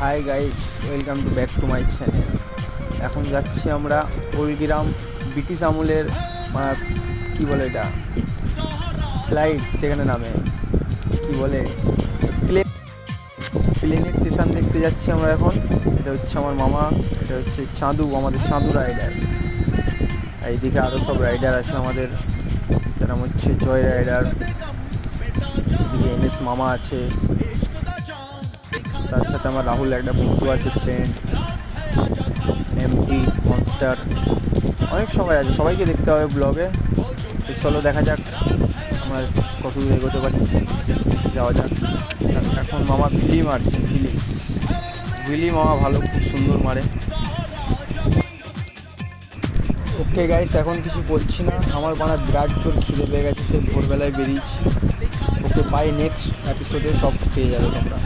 Hi guys, welcome to back to my channel. এখন যাচ্ছি আমরা ওলগ্রাম, ব্রিটিশ আমলের কি বলে এটা, ফ্লাইট যেখানে নামে কি বলে, প্লেনের স্টেশন দেখতে যাচ্ছি আমরা এখন। এটা হচ্ছে আমার মামা, এটা হচ্ছে চাঁদু, আমাদের চাঁদু রাইডার। এইদিকে আরও সব রাইডার আছে আমাদের, তার নাম হচ্ছে জয় রাইডার। এদিকে এনএস মামা আছে, তার সাথে আমার রাহুল একটা বন্ধু আছে, ফ্রেন্ড এমসি মনস্টার, অনেক সবাই আছে। সবাইকে দেখতে হবে ব্লগে। তো চলো দেখা যাক আমরা কত দূর এগোতে পারি, যাওয়া যাক। এখন মামা ফিলি মারছে, ফিলি মামা ভালো, খুব সুন্দর মারে। ওকে গাইস, এখন কিছু বলছি না, আমার বিরাট জোর খিদে পেয়ে গেছে, সেই ভোরবেলায় বেরিয়েছি। ওকে বাই, নেক্সট এপিসোডে সব পেয়ে যাবে তোমরা।